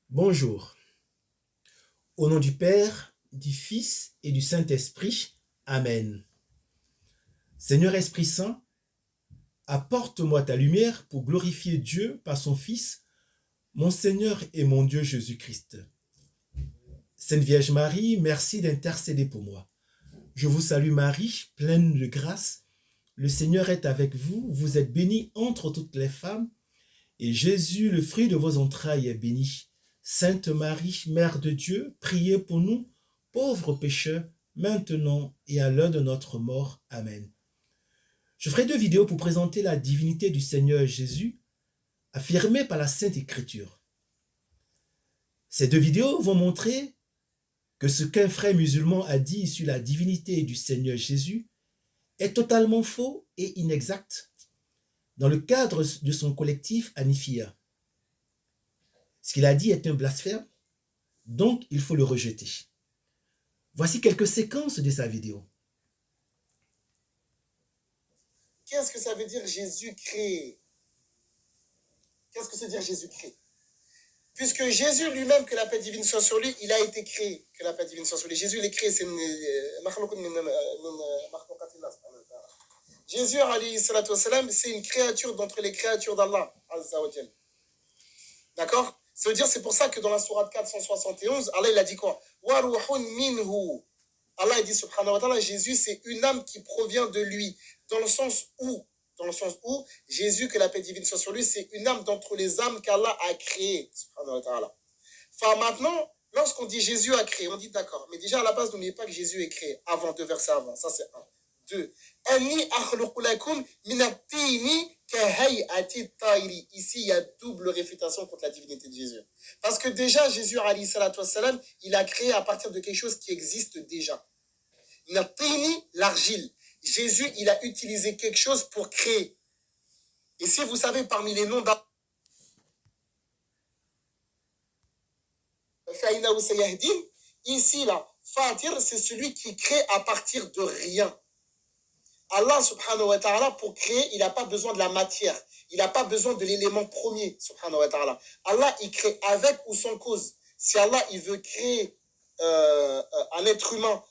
Bonjour. Au nom du Père, du Fils et du Saint-Esprit. Amen. Seigneur Esprit Saint, apporte-moi ta lumière pour glorifier Dieu par son Fils, mon Seigneur et mon Dieu Jésus-Christ. Sainte Vierge Marie, merci d'intercéder pour moi. Je vous salue Marie, pleine de grâce. Le Seigneur est avec vous. Vous êtes bénie entre toutes les femmes. Et Jésus, le fruit de vos entrailles, est béni. Sainte Marie, Mère de Dieu, priez pour nous, pauvres pécheurs, maintenant et à l'heure de notre mort. Amen. Je ferai 2 vidéos pour présenter la divinité du Seigneur Jésus, affirmée par la Sainte Écriture. Ces 2 vidéos vont montrer que ce qu'un frère musulman a dit sur la divinité du Seigneur Jésus est totalement faux et inexact dans le cadre de son collectif Hanifia. Ce qu'il a dit est un blasphème, donc il faut le rejeter. Voici quelques séquences de sa vidéo. Qu'est-ce que ça veut dire Jésus créé? Qu'est-ce que ça veut dire Jésus créé? Puisque Jésus lui-même, que la paix divine soit sur lui, il a été créé, que la paix divine soit sur lui. Jésus, il est créé, c'est Jésus, c'est une créature d'entre les créatures d'Allah. D'accord? Ça veut dire, c'est pour ça que dans la sourate 471, Allah, il a dit quoi? Allah, il dit, subhanahu wa ta'ala, Jésus, c'est une âme qui provient de lui. Dans le sens où Jésus, que la paix divine soit sur lui, c'est une âme d'entre les âmes qu'Allah a créées, subhanahu wa ta'ala. Enfin, maintenant, lorsqu'on dit Jésus a créé, on dit d'accord. Mais déjà, à la base, n'oubliez pas que Jésus est créé avant, 2 versets avant. Ça, c'est 1. 2. Ici, il y a double réfutation contre la divinité de Jésus. Parce que déjà, Jésus, alayhi salatu wassalam, il a créé à partir de quelque chose qui existe déjà. L'argile. Jésus, il a utilisé quelque chose pour créer. Et si vous savez, parmi les noms d'Allah, ici, là, Fatir, c'est celui qui crée à partir de rien. Allah, subhanahu wa ta'ala, pour créer, il n'a pas besoin de la matière. Il n'a pas besoin de l'élément premier, subhanahu wa ta'ala. Allah, il crée avec ou sans cause. Si Allah, il veut créer un être humain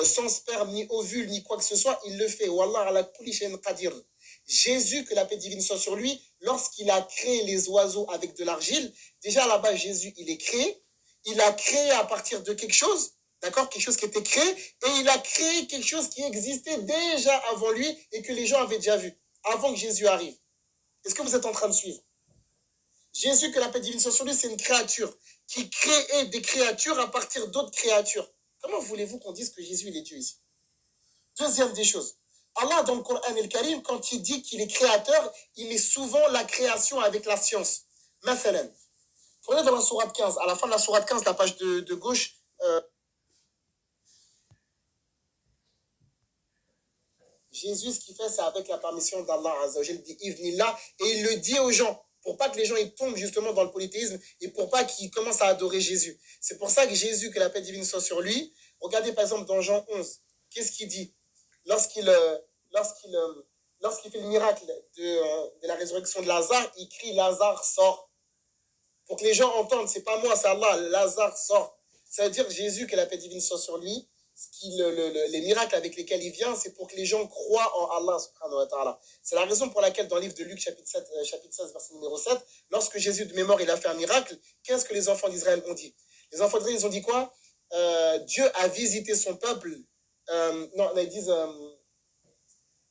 sans sperme, ni ovule, ni quoi que ce soit, il le fait. Wallah ala kulli shay'in qadir. Jésus, que la paix divine soit sur lui, lorsqu'il a créé les oiseaux avec de l'argile, déjà là-bas, Jésus, il est créé. Il a créé à partir de quelque chose, d'accord, quelque chose qui était créé, et il a créé quelque chose qui existait déjà avant lui et que les gens avaient déjà vu, avant que Jésus arrive. Est-ce que vous êtes en train de suivre? Jésus, que la paix divine soit sur lui, c'est une créature qui créait des créatures à partir d'autres créatures. Comment voulez-vous qu'on dise que Jésus, il est Dieu ici? Deuxième des choses, Allah, dans le Coran et le Karim, quand il dit qu'il est créateur, il met souvent la création avec la science. Mathalan, prenez dans la sourate 15, à la fin de la sourate 15, la page de gauche, Jésus, ce qu'il fait, c'est avec la permission d'Allah Azzawajal, dit Ibnillah, et il le dit aux gens, pour pas que les gens ils tombent justement dans le polythéisme et pour pas qu'ils commencent à adorer Jésus. C'est pour ça que Jésus, que la paix divine soit sur lui, regardez par exemple dans Jean 11, qu'est-ce qu'il dit lorsqu'il fait le miracle de la résurrection de Lazare, il crie Lazare sort. Pour que les gens entendent, c'est pas moi, c'est Allah, Lazare sort. Ça veut dire que Jésus, que la paix divine soit sur lui, les miracles avec lesquels il vient, c'est pour que les gens croient en Allah subhanahu wa ta'ala. C'est la raison pour laquelle dans le livre de Luc, chapitre 16, verset numéro 7, lorsque Jésus de mémoire, il a fait un miracle, qu'est-ce que les enfants d'Israël ont dit? Les enfants d'Israël, ils ont dit quoi? Dieu a visité son peuple. Non, ils disent...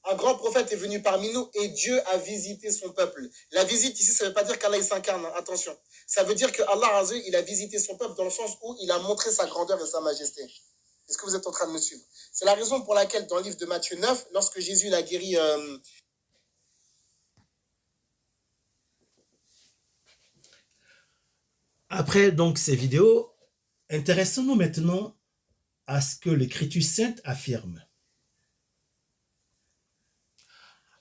un grand prophète est venu parmi nous et Dieu a visité son peuple. La visite ici, ça ne veut pas dire qu'Allah s'incarne, hein, attention. Ça veut dire que Allah, il a visité son peuple dans le sens où il a montré sa grandeur et sa majesté. Est-ce que vous êtes en train de me suivre? C'est la raison pour laquelle dans le livre de Matthieu 9, lorsque Jésus l'a guéri... Après donc ces vidéos, intéressons-nous maintenant à ce que l'Écriture sainte affirme.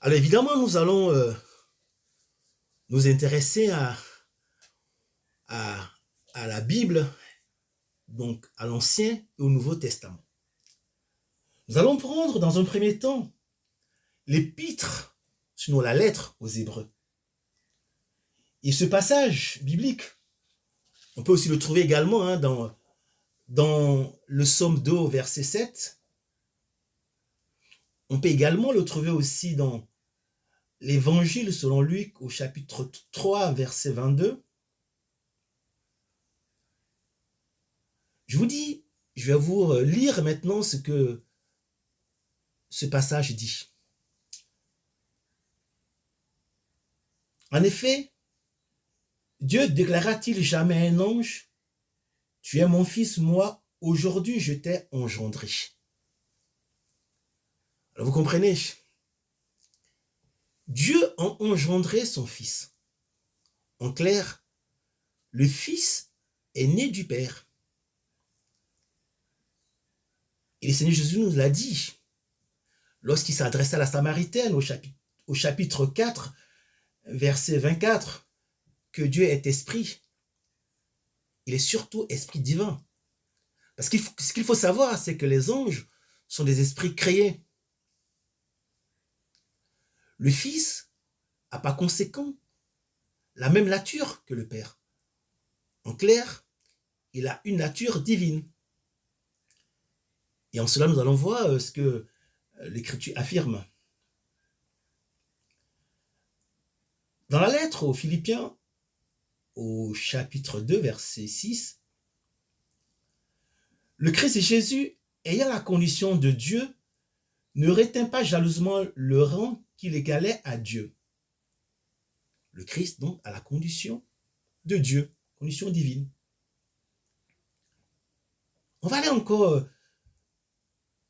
Alors évidemment, nous allons nous intéresser à la Bible, donc à l'Ancien et au Nouveau Testament. Nous allons prendre dans un premier temps l'épître, sinon la lettre aux Hébreux. Et ce passage biblique On peut aussi le trouver également hein, dans le psaume 2, verset 7. On peut également le trouver aussi dans l'évangile selon Luc au chapitre 3, verset 22. Je vais vous lire maintenant ce que ce passage dit. En effet, Dieu déclara-t-il jamais à un ange, « Tu es mon fils, moi, aujourd'hui je t'ai engendré. » Alors vous comprenez, Dieu a engendré son fils. En clair, le fils est né du Père. Et le Seigneur Jésus nous l'a dit lorsqu'il s'adressait à la Samaritaine au chapitre 4, verset 24, que Dieu est esprit. Il est surtout esprit divin. Parce que ce qu'il faut savoir, c'est que les anges sont des esprits créés. Le Fils a par conséquent la même nature que le Père. En clair, il a une nature divine. Et en cela, nous allons voir ce que l'Écriture affirme. Dans la lettre aux Philippiens, au chapitre 2, verset 6, le Christ Jésus, ayant la condition de Dieu, ne retint pas jalousement le rang qu'il égalait à Dieu. Le Christ, donc, a la condition de Dieu, condition divine. On va aller encore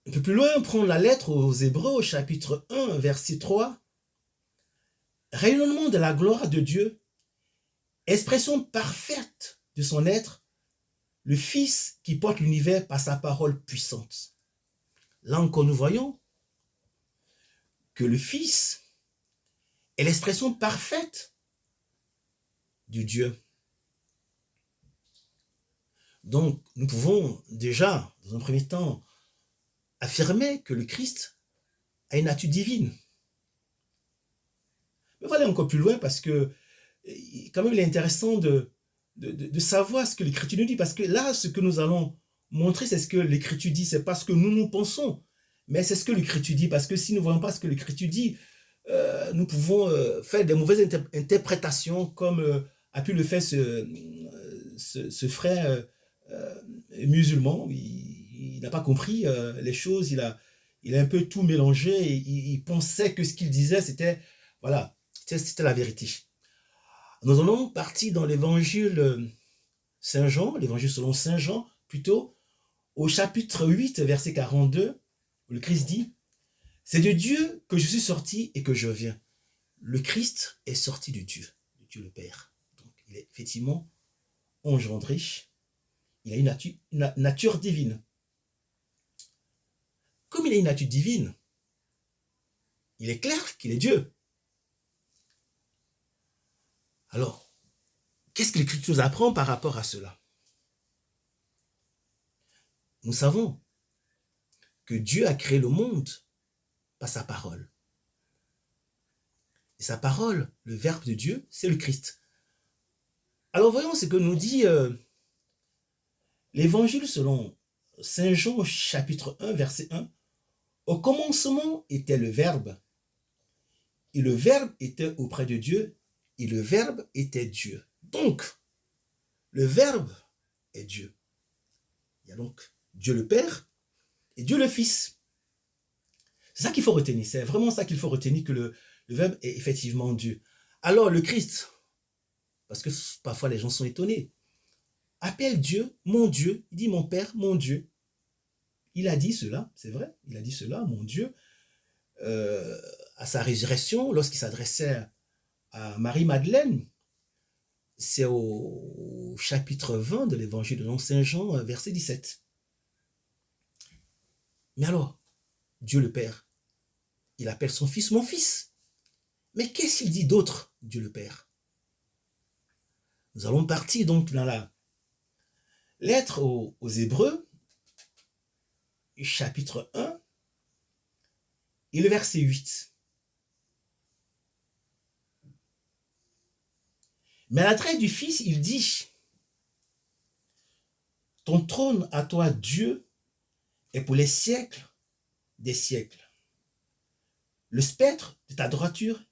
un peu plus loin, prendre la lettre aux Hébreux, au chapitre 1, verset 3. Rayonnement de la gloire de Dieu, expression parfaite de son être, le Fils qui porte l'univers par sa parole puissante. Là encore, nous voyons que le Fils est l'expression parfaite du Dieu. Donc, nous pouvons déjà, dans un premier temps, affirmer que le Christ a une nature divine. Mais on va aller encore plus loin parce que, quand même, il est intéressant de savoir ce que l'Écriture nous dit. Parce que là, ce que nous allons montrer, c'est ce que l'Écriture dit. Ce n'est pas ce que nous pensons, mais c'est ce que l'Écriture dit. Parce que si nous ne voyons pas ce que l'Écriture dit, nous pouvons faire des mauvaises interprétations comme a pu le faire ce frère musulman. Il n'a pas compris les choses, il a un peu tout mélangé, et il pensait que ce qu'il disait, c'était la vérité. Nous allons partir dans l'évangile Saint Jean, l'évangile selon Saint Jean, plutôt, au chapitre 8, verset 42, où le Christ dit, « C'est de Dieu que je suis sorti et que je viens. » Le Christ est sorti de Dieu le Père. Donc, il est effectivement engendré. Il a une nature divine. Comme il a une nature divine, il est clair qu'il est Dieu. Alors, qu'est-ce que l'Écriture nous apprend par rapport à cela? Nous savons que Dieu a créé le monde par sa parole. Et sa parole, le Verbe de Dieu, c'est le Christ. Alors voyons ce que nous dit l'Évangile selon Saint Jean, chapitre 1, verset 1. « Au commencement était le Verbe, et le Verbe était auprès de Dieu, et le Verbe était Dieu. » Donc, le Verbe est Dieu. Il y a donc Dieu le Père et Dieu le Fils. C'est ça qu'il faut retenir. C'est vraiment ça qu'il faut retenir, que le Verbe est effectivement Dieu. Alors, le Christ, parce que parfois les gens sont étonnés, appelle Dieu mon Dieu. Il dit mon Père, mon Dieu. Il a dit cela, c'est vrai, il a dit cela, mon Dieu, à sa résurrection, lorsqu'il s'adressait à Marie-Madeleine. C'est au chapitre 20 de l'évangile de Saint Jean, verset 17. Mais alors, Dieu le Père, il appelle son Fils mon Fils. Mais qu'est-ce qu'il dit d'autre, Dieu le Père? Nous allons partir donc dans la lettre aux Hébreux, chapitre 1, et le verset 8. Mais à l'adresse du Fils, il dit, Ton trône à toi, Dieu, est pour les siècles des siècles. Le spectre de ta droiture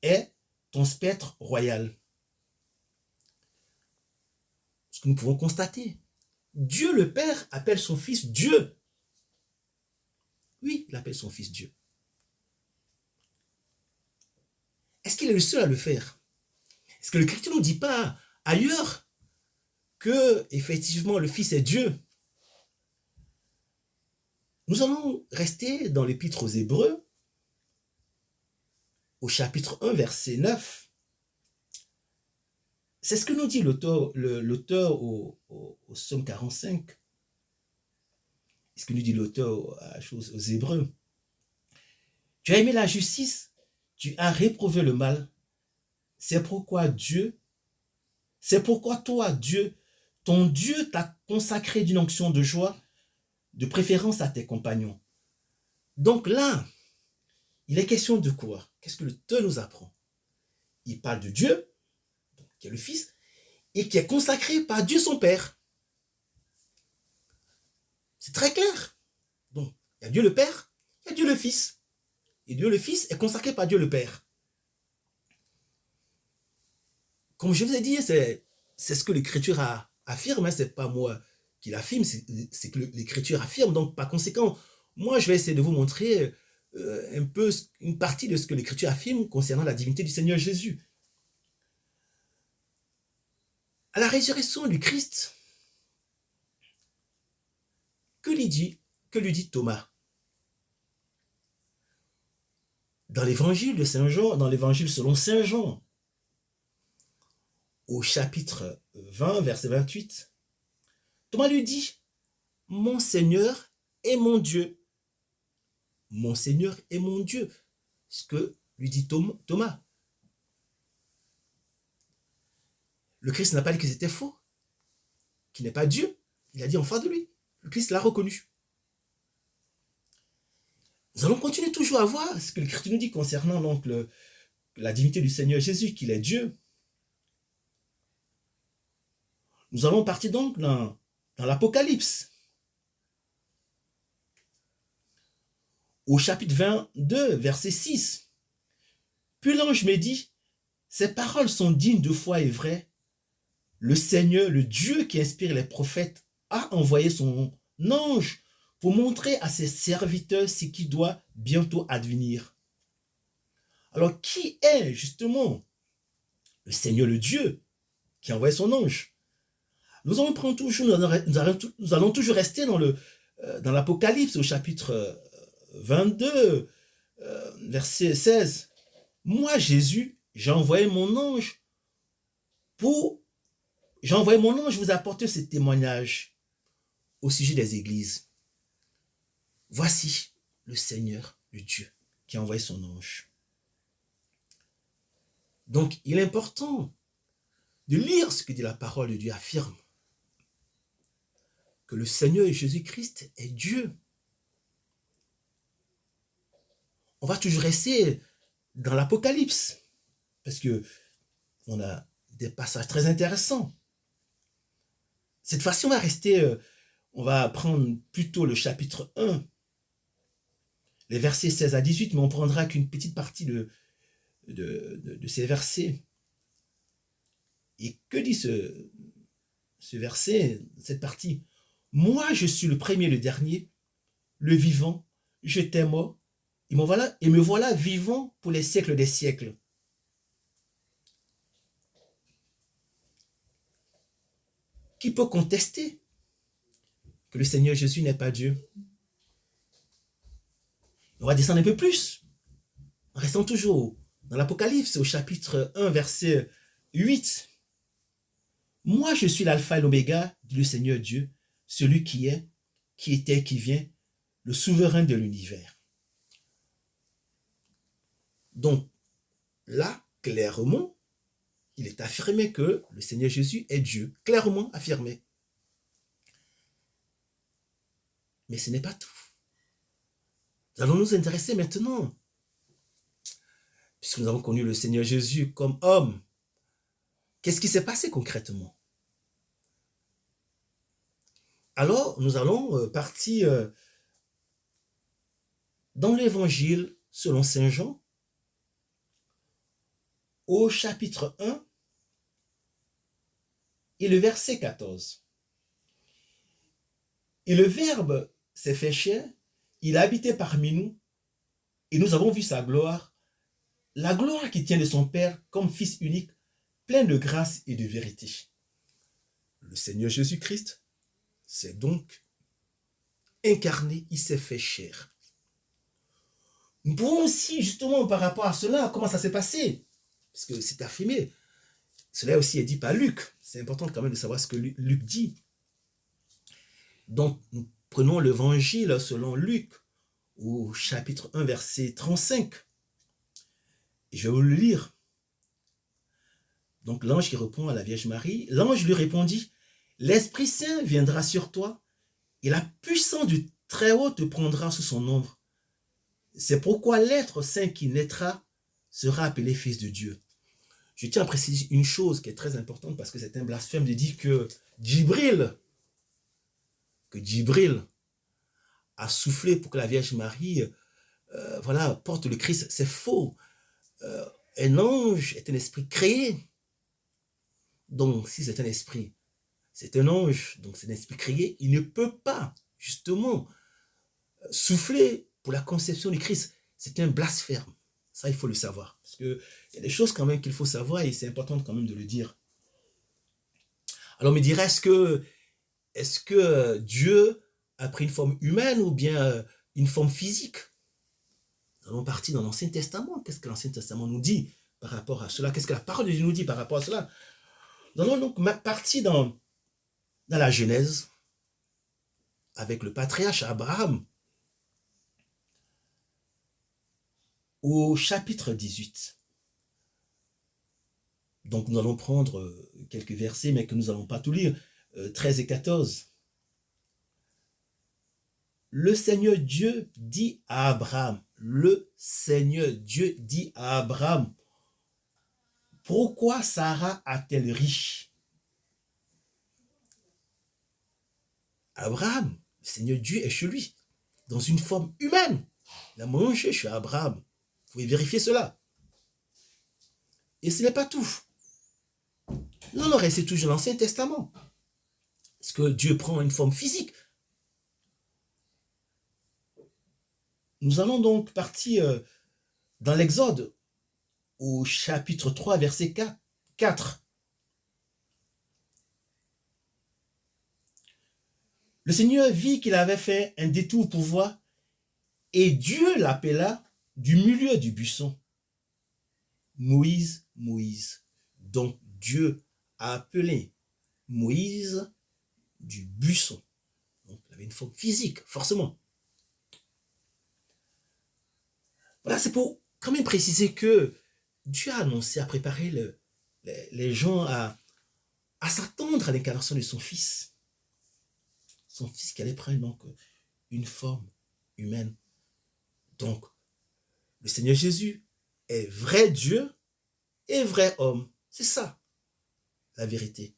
est ton spectre royal. Ce que nous pouvons constater. Dieu le Père appelle son Fils Dieu. Oui, il appelle son Fils Dieu. Est-ce qu'il est le seul à le faire? Est-ce que l'Écriture ne nous dit pas ailleurs que, effectivement, le Fils est Dieu? Nous allons rester dans l'Épître aux Hébreux, au chapitre 1, verset 9. C'est ce que nous dit l'auteur au psaume 45. C'est ce que nous dit l'auteur aux Hébreux. Tu as aimé la justice, tu as réprouvé le mal. C'est pourquoi toi, Dieu, ton Dieu t'a consacré d'une onction de joie, de préférence à tes compagnons. Donc là, il est question de quoi? Qu'est-ce que le texte nous apprend? Il parle de Dieu, qui est le Fils, et qui est consacré par Dieu son Père. C'est très clair. Donc, il y a Dieu le Père, il y a Dieu le Fils. Et Dieu le Fils est consacré par Dieu le Père. Comme je vous ai dit, c'est ce que l'Écriture affirme, ce n'est pas moi qui l'affirme, c'est que l'Écriture affirme. Donc, par conséquent, moi, je vais essayer de vous montrer un peu une partie de ce que l'Écriture affirme concernant la divinité du Seigneur Jésus. À la résurrection du Christ, que lui dit Thomas? Dans l'évangile de Saint Jean, dans l'évangile selon Saint Jean, au chapitre 20, verset 28, Thomas lui dit, mon Seigneur est mon Dieu. Mon Seigneur est mon Dieu. Ce que lui dit Thomas. Le Christ n'a pas dit que c'était faux, qu'il n'est pas Dieu. Il a dit en face de lui. Le Christ l'a reconnu. Nous allons continuer toujours à voir ce que l'Écriture nous dit concernant donc la divinité du Seigneur Jésus, qu'il est Dieu. Nous allons partir donc dans l'Apocalypse. Au chapitre 22, verset 6. Puis l'ange me dit, ces paroles sont dignes de foi et vraies. Le Seigneur, le Dieu qui inspire les prophètes, a envoyé son ange pour montrer à ses serviteurs ce qui doit bientôt advenir. Alors, qui est justement le Seigneur, le Dieu qui a envoyé son ange? Nous allons toujours rester dans l'Apocalypse au chapitre 22, verset 16. Moi, Jésus, j'ai envoyé mon ange vous apporter ce témoignage au sujet des églises. Voici le Seigneur, le Dieu, qui a envoyé son ange. Donc, il est important de lire ce que dit la parole de Dieu affirme. Que le Seigneur Jésus-Christ est Dieu. On va toujours rester dans l'Apocalypse, parce que on a des passages très intéressants. Cette fois-ci, on va prendre plutôt le chapitre 1, les versets 16 à 18, mais on prendra qu'une petite partie de ces versets. Et que dit ce verset, cette partie? Moi, je suis le premier et le dernier, le vivant, j'étais mort, et me voilà vivant pour les siècles des siècles. Qui peut contester que le Seigneur Jésus n'est pas Dieu? On va descendre un peu plus, en restant toujours dans l'Apocalypse, au chapitre 1, verset 8. Moi, je suis l'alpha et l'oméga, dit le Seigneur Dieu, celui qui est, qui était, qui vient, le souverain de l'univers. Donc, là, clairement, il est affirmé que le Seigneur Jésus est Dieu, clairement affirmé. Mais ce n'est pas tout. Nous allons nous intéresser maintenant, puisque nous avons connu le Seigneur Jésus comme homme. Qu'est-ce qui s'est passé concrètement? Alors, nous allons partir dans l'évangile selon Saint Jean, au chapitre 1 et le verset 14. Et le Verbe s'est fait chair, il a habité parmi nous, et nous avons vu sa gloire, la gloire qui tient de son Père comme Fils unique, plein de grâce et de vérité. Le Seigneur Jésus-Christ s'est donc incarné, il s'est fait chair. Nous pouvons aussi, justement, par rapport à cela, comment ça s'est passé, parce que c'est affirmé. Cela aussi est dit par Luc. C'est important quand même de savoir ce que Luc dit. Donc, nous prenons l'évangile selon Luc, au chapitre 1, verset 35. Et je vais vous le lire. Donc, l'ange qui répond à la Vierge Marie, l'ange lui répondit, « L'Esprit Saint viendra sur toi, et la puissance du Très-Haut te prendra sous son ombre. C'est pourquoi l'être saint qui naîtra sera appelé fils de Dieu. » Je tiens à préciser une chose qui est très importante parce que c'est un blasphème de dire que Djibril a soufflé pour que la Vierge Marie porte le Christ. C'est faux. Un ange est un esprit créé. Donc, si c'est un esprit, c'est un ange, donc c'est un esprit créé, il ne peut pas, justement, souffler pour la conception du Christ. C'est un blasphème. Ça, il faut le savoir. Parce qu'il y a des choses quand même qu'il faut savoir et c'est important quand même de le dire. Alors, on me dirait, est-ce que Dieu a pris une forme humaine ou bien une forme physique? Nous allons partir dans l'Ancien Testament. Qu'est-ce que l'Ancien Testament nous dit par rapport à cela? Qu'est-ce que la parole de Dieu nous dit par rapport à cela? Nous allons donc partir dans la Genèse avec le patriarche Abraham au chapitre 18. Donc nous allons prendre quelques versets, mais que nous n'allons pas tout lire, 13 et 14. Le Seigneur Dieu dit à Abraham, pourquoi Sarah a-t-elle riche? Abraham, le Seigneur Dieu est chez lui, dans une forme humaine. Il a mangé chez Abraham. Vous pouvez vérifier cela. Et ce n'est pas tout. Non, restez toujours dans l'Ancien Testament. Est-ce que Dieu prend une forme physique? Nous allons donc partir dans l'Exode, au chapitre 3, verset 4. Le Seigneur vit qu'il avait fait un détour pour voir, et Dieu l'appela du milieu du buisson. Moïse, Moïse. Donc Dieu a appelé Moïse du buisson. Donc il avait une forme physique, forcément. Voilà, c'est pour quand même préciser que Dieu a annoncé, a préparé les gens à s'attendre à l'incarnation de son Fils. Son Fils qui allait prendre donc une forme humaine. Donc, le Seigneur Jésus est vrai Dieu et vrai homme. C'est ça, la vérité.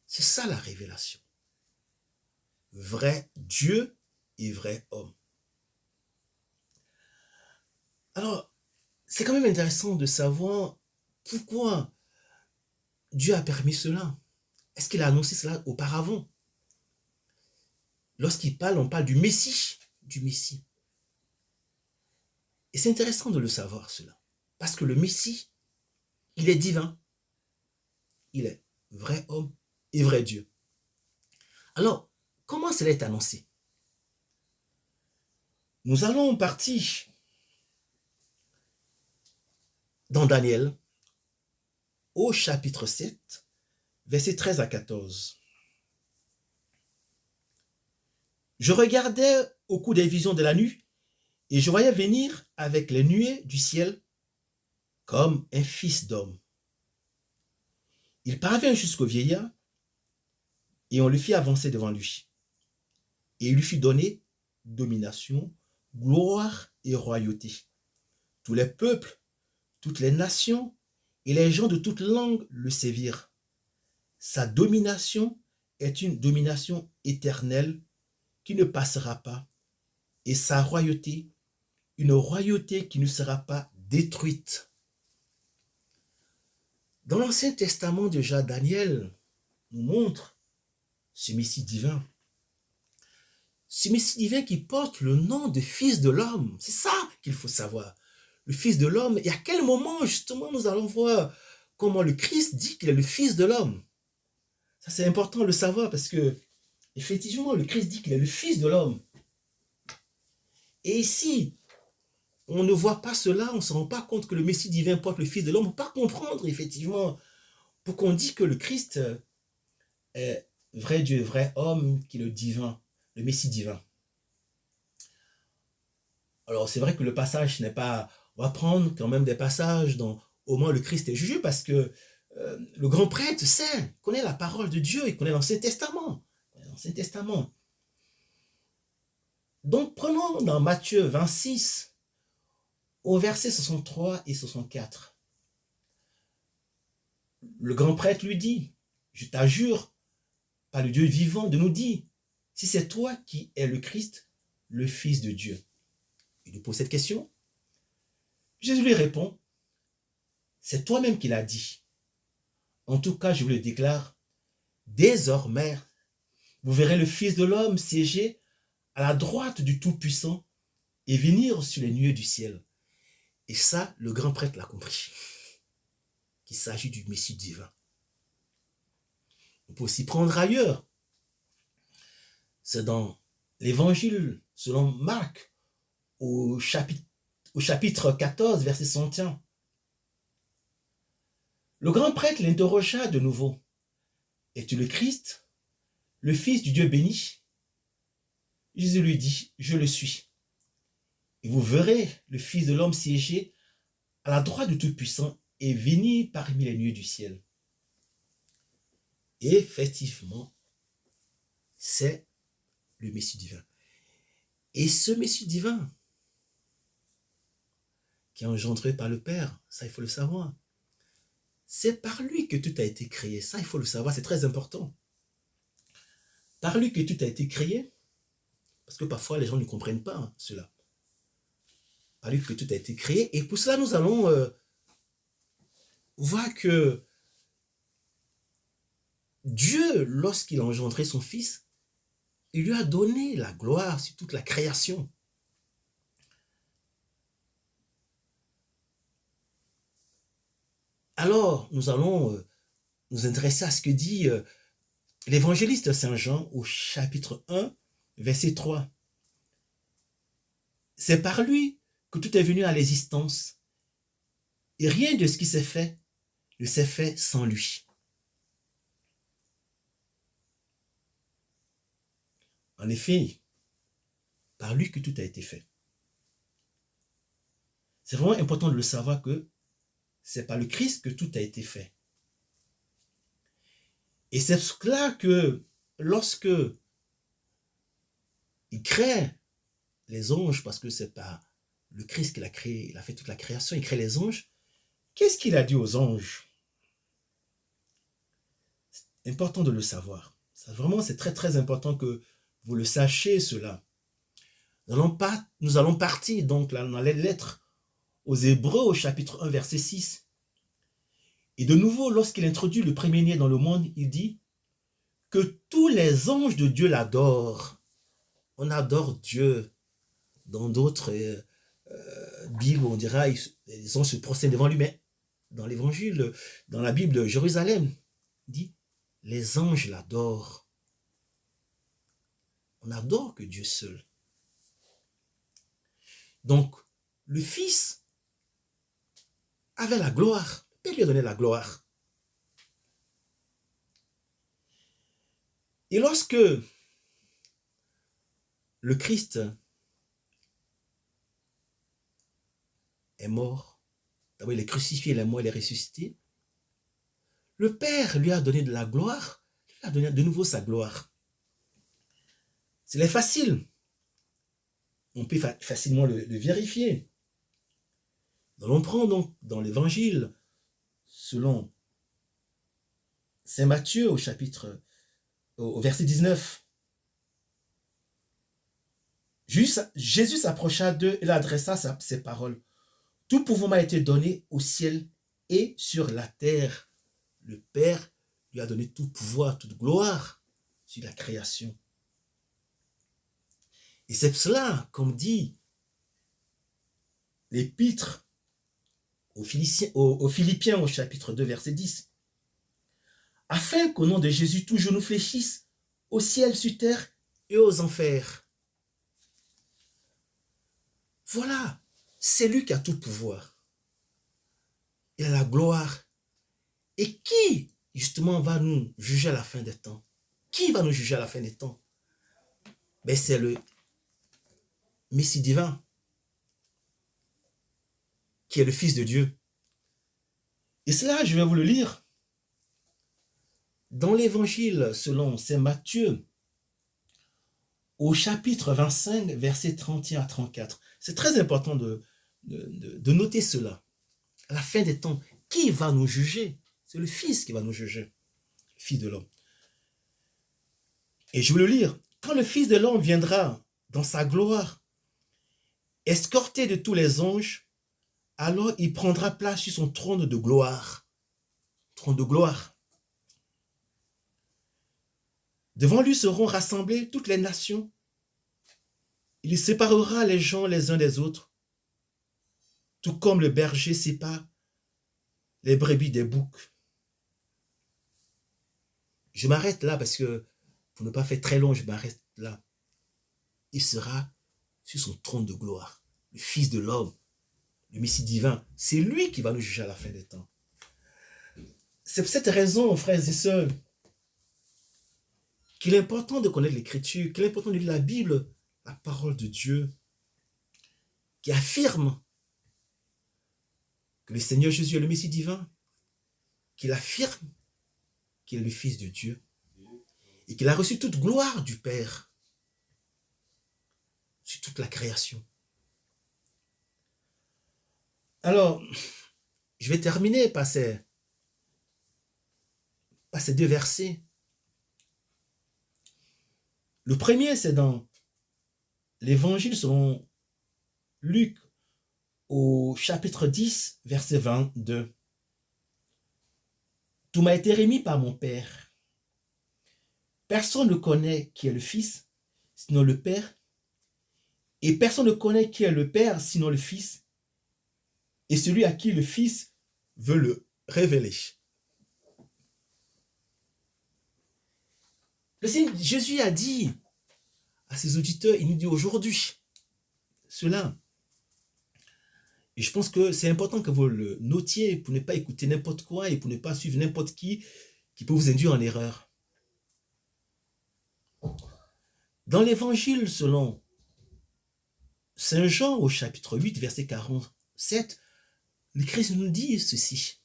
C'est ça, la révélation. Vrai Dieu et vrai homme. Alors, c'est quand même intéressant de savoir pourquoi Dieu a permis cela. Est-ce qu'il a annoncé cela auparavant? Lorsqu'il parle, on parle du Messie, Et c'est intéressant de le savoir, cela. Parce que le Messie, il est divin. Il est vrai homme et vrai Dieu. Alors, comment cela est annoncé? Nous allons partir dans Daniel, au chapitre 7, versets 13 à 14. Je regardais au cours des visions de la nuit, et je voyais venir avec les nuées du ciel comme un fils d'homme. Il parvint jusqu'au vieillard, et on le fit avancer devant lui. Et il lui fut donné domination, gloire et royauté. Tous les peuples, toutes les nations et les gens de toutes langues le servirent. Sa domination est une domination éternelle qui ne passera pas, et sa royauté, une royauté qui ne sera pas détruite. Dans l'Ancien Testament déjà, Daniel nous montre ce Messie divin. Ce Messie divin qui porte le nom de Fils de l'homme. C'est ça qu'il faut savoir. Le Fils de l'homme. Et à quel moment, justement, nous allons voir comment le Christ dit qu'il est le Fils de l'homme. Ça, c'est important de le savoir parce que, effectivement, le Christ dit qu'il est le Fils de l'homme. Et ici, on ne voit pas cela, on ne se rend pas compte que le Messie divin porte le Fils de l'homme. On ne peut pas comprendre, effectivement, pourquoi on dit que le Christ est vrai Dieu, vrai homme, qui est le divin, le Messie divin. Alors, c'est vrai que le passage n'est pas... On va prendre quand même des passages dont au moins le Christ est jugé parce que le grand prêtre sait, connaît la parole de Dieu, il connaît l'Ancien Testament. L'Ancien Testament. Donc, prenons dans Matthieu 26, au verset 63 et 64. Le grand prêtre lui dit, je t'assure, par le Dieu vivant, de nous dire, si c'est toi qui es le Christ, le Fils de Dieu. Il lui pose cette question. Jésus lui répond, c'est toi-même qui l'as dit. En tout cas, je vous le déclare, désormais, vous verrez le Fils de l'homme siéger à la droite du Tout-Puissant et venir sur les nuées du ciel. Et ça, le grand prêtre l'a compris, qu'il s'agit du Messie divin. On peut aussi prendre ailleurs. C'est dans l'Évangile selon Marc, au chapitre 14, verset 61. Le grand prêtre l'interrogea de nouveau. Es-tu le Christ, le Fils du Dieu béni? Jésus lui dit, je le suis. Et vous verrez le Fils de l'homme siéger à la droite du Tout-Puissant et venir parmi les nuées du ciel. Et effectivement, c'est le Messie divin. Et ce Messie divin, qui est engendré par le Père, ça il faut le savoir, c'est par lui que tout a été créé. Ça il faut le savoir, c'est très important. Par lui que tout a été créé, parce que parfois les gens ne comprennent pas cela. Par lui que tout a été créé, et pour cela nous allons voir que Dieu, lorsqu'il a engendré son Fils, il lui a donné la gloire sur toute la création. Alors, nous allons nous intéresser à ce que dit l'évangéliste Saint Jean au chapitre 1, verset 3. C'est par lui que tout est venu à l'existence. Et rien de ce qui s'est fait ne s'est fait sans lui. En effet, par lui que tout a été fait. C'est vraiment important de le savoir que c'est par le Christ que tout a été fait. Et c'est cela que lorsque il crée les anges, parce que c'est par le Christ qu'il a créé, il a fait toute la création, il crée les anges, qu'est-ce qu'il a dit aux anges? C'est important de le savoir. Ça, vraiment, c'est très très important que vous le sachiez cela. Nous allons partir donc là, dans les lettres aux Hébreux au chapitre 1 verset 6. Et de nouveau, lorsqu'il introduit le premier-né dans le monde, il dit que tous les anges de Dieu l'adorent. On adore Dieu. Dans d'autres Bibles, on dira les anges se prosternent devant lui, mais dans l'évangile, dans la Bible de Jérusalem, il dit les anges l'adorent. On n'adore que Dieu seul. Donc, le Fils avait la gloire. Le Père lui a donné la gloire. Et lorsque le Christ est mort, d'abord il est crucifié, il est mort, il est ressuscité, le Père lui a donné de la gloire, il lui a donné de nouveau sa gloire. C'est facile. On peut facilement le vérifier. On prend donc dans l'évangile, selon Saint Matthieu au chapitre au verset 19. Jésus s'approcha d'eux et leur adressa ces paroles. Tout pouvoir m'a été donné au ciel et sur la terre. Le Père lui a donné tout pouvoir, toute gloire sur la création. Et c'est pour cela, comme dit l'épître aux Philippiens au chapitre 2, verset 10, afin qu'au nom de Jésus, tout genou fléchisse au ciel, sur terre et aux enfers. Voilà, c'est lui qui a tout pouvoir. Il a la gloire. Et qui, justement, va nous juger à la fin des temps? Qui va nous juger à la fin des temps? Ben, c'est le Messie divin, qui est le Fils de Dieu. Et cela, je vais vous le lire dans l'Évangile selon saint Matthieu, au chapitre 25, versets 31 à 34. C'est très important de noter cela. À la fin des temps, qui va nous juger? C'est le Fils qui va nous juger, le Fils de l'homme. Et je vais le lire. Quand le Fils de l'homme viendra dans sa gloire, escorté de tous les anges, alors il prendra place sur son trône de gloire. Trône de gloire. Devant lui seront rassemblées toutes les nations. Il séparera les gens les uns des autres, tout comme le berger sépare les brebis des boucs. Je m'arrête là parce que, pour ne pas faire très long, je m'arrête là. Il sera sur son trône de gloire, le Fils de l'homme, le Messie divin. C'est lui qui va nous juger à la fin des temps. C'est pour cette raison, frères et sœurs, qu'il est important de connaître l'Écriture, qu'il est important de lire la Bible, la parole de Dieu, qui affirme que le Seigneur Jésus est le Messie divin, qu'il affirme qu'il est le Fils de Dieu et qu'il a reçu toute gloire du Père sur toute la création. Alors, je vais terminer par ces deux versets. Le premier, c'est dans l'Évangile selon Luc, au chapitre 10, verset 22. Tout m'a été remis par mon Père. Personne ne connaît qui est le Fils, sinon le Père. Et personne ne connaît qui est le Père, sinon le Fils. Et celui à qui le Fils veut le révéler. Le Seigneur Jésus a dit à ses auditeurs, il nous dit aujourd'hui cela. Et je pense que c'est important que vous le notiez pour ne pas écouter n'importe quoi et pour ne pas suivre n'importe qui peut vous induire en erreur. Dans l'Évangile selon Saint Jean au chapitre 8, verset 47, le Christ nous dit ceci.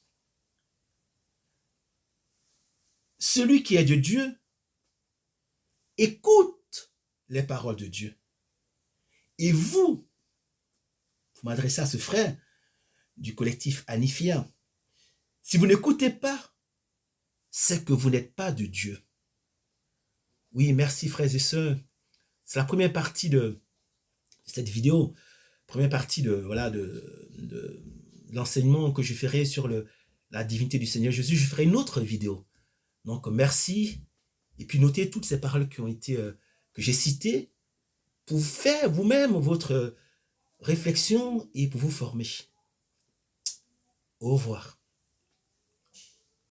Celui qui est de Dieu écoute les paroles de Dieu. Et vous m'adresser à ce frère du collectif Anifia. Si vous n'écoutez pas, c'est que vous n'êtes pas de Dieu. Oui, merci frères et sœurs. C'est la première partie de cette vidéo, première partie de l'enseignement que je ferai sur la divinité du Seigneur Jésus. Je ferai une autre vidéo. Donc merci. Et puis notez toutes ces paroles qui ont été que j'ai citées pour faire vous-même votre réflexion et pour vous former. Au revoir.